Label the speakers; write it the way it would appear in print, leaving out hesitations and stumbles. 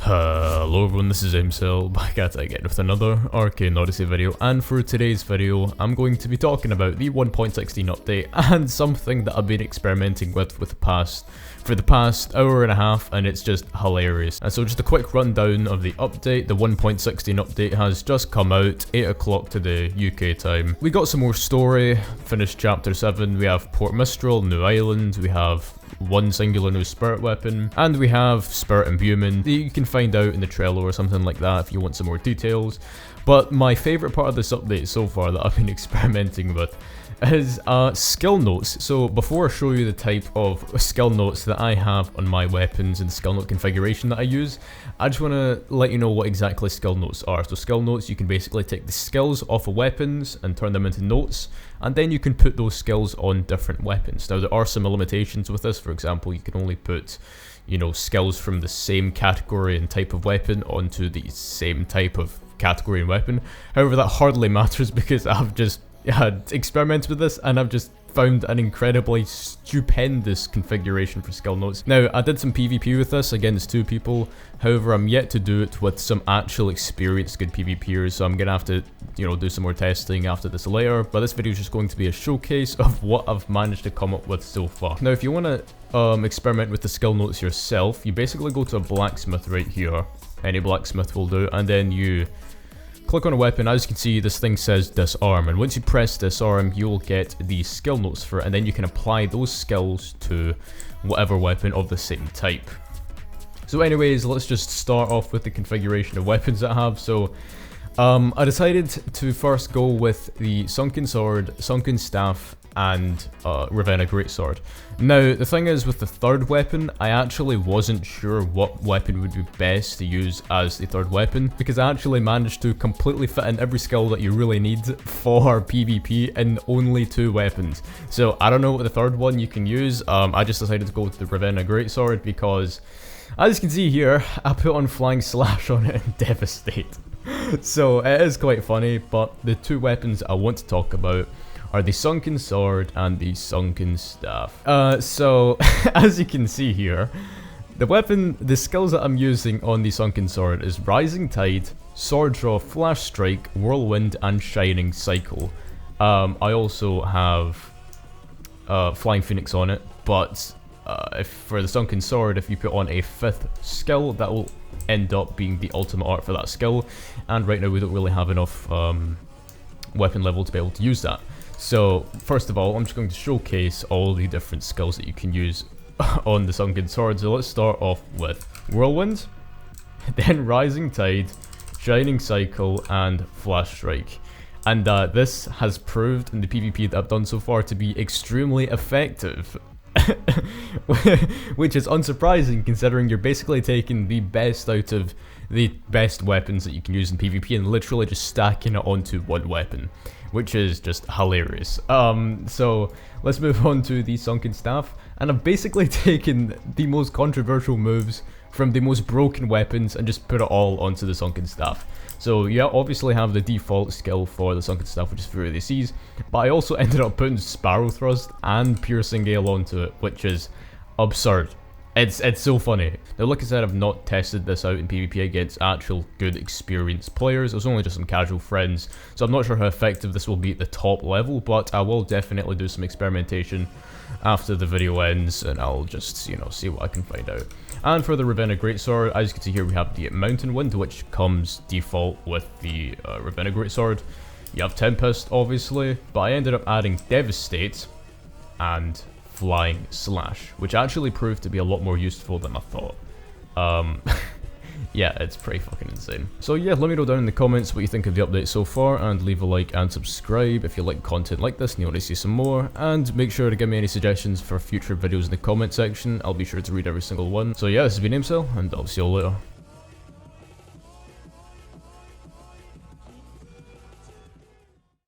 Speaker 1: Hello everyone, this is Aimsell, back at it again with another Arcane Odyssey video, and for today's video I'm going to be talking about the 1.16 update and something that I've been experimenting with for the past hour and a half, and it's just hilarious. And so just a quick rundown of the update. The 1.16 update has just come out, 8 o'clock today UK time. We got some more story, finished chapter 7, we have Port Mistral, new island, we have one singular new spirit weapon, and we have spirit imbuement that you can find out in the Trello or something like that if you want some more details. But my favourite part of this update so far that I've been experimenting with is skill notes. So before I show you the type of skill notes that I have on my weapons and the skill note configuration that I use, I just want to let you know what exactly skill notes are. So skill notes, you can basically take the skills off of weapons and turn them into notes, and then you can put those skills on different weapons. Now there are some limitations with this. For example, you can only put, you know, skills from the same category and type of weapon onto the same type of category and weapon. However, that hardly matters because I've just had experiments with this and I've just found an incredibly stupendous configuration for skill notes. Now, I did some PvP with this against 2 people, however I'm yet to do it with some actual experienced good PvPers, so I'm gonna have to, you know, do some more testing after this later, but this video is just going to be a showcase of what I've managed to come up with so far. Now, if you want to experiment with the skill notes yourself, you basically go to a blacksmith right here, any blacksmith will do, and then you click on a weapon. As you can see, this thing says disarm, and once you press disarm, you will get the skill notes for it, and then you can apply those skills to whatever weapon of the same type. So anyways, let's just start off with the configuration of weapons that I have. So I decided to first go with the sunken sword, sunken staff, and Ravenna greatsword. Now the thing is, with the third weapon, I actually wasn't sure what weapon would be best to use as the third weapon, because I actually managed to completely fit in every skill that you really need for PvP in only 2 weapons. So I don't know what the third one you can use. I just decided to go with the Ravenna greatsword because, as you can see here, I put on flying slash on it and devastate. So it is quite funny, but the 2 weapons I want to talk about are the sunken sword and the sunken staff. So as you can see here, the skills that I'm using on the sunken sword is Rising Tide, Sword Draw, Flash Strike, Whirlwind, and Shining Cycle. I also have Flying Phoenix on it, but for the sunken sword, if you put on a 5th skill, that will end up being the ultimate art for that skill, and right now we don't really have enough weapon level to be able to use that. So first of all, I'm just going to showcase all the different skills that you can use on the sunken sword. So let's start off with Whirlwind, then Rising Tide, Shining Cycle, and Flash Strike. And this has proved in the PvP that I've done so far to be extremely effective. Which is unsurprising considering you're basically taking the best out of the best weapons that you can use in PvP and literally just stacking it onto one weapon, which is just hilarious. So let's move on to the sunken staff, and I've basically taken the most controversial moves from the most broken weapons and just put it all onto the sunken staff. So yeah, obviously have the default skill for the sunken staff, which is Fury of the Seas, but I also ended up putting Sparrow Thrust and Piercing Gale onto it, which is absurd. It's so funny. Now, like I said, I've not tested this out in PvP against actual good experienced players. It was only just some casual friends, so I'm not sure how effective this will be at the top level, but I will definitely do some experimentation after the video ends, and I'll just, you know, see what I can find out. And for the Ravenna greatsword, as you can see here, we have the Mountain Wind, which comes default with the Ravenna greatsword. You have Tempest, obviously, but I ended up adding Devastate and Flying Slash, which actually proved to be a lot more useful than I thought. Yeah, it's pretty fucking insane. So yeah, let me know down in the comments what you think of the update so far, and leave a like and subscribe if you like content like this and you want to see some more, and make sure to give me any suggestions for future videos in the comment section. I'll be sure to read every single one. So yeah, this has been Aimsell, and I'll see you all later.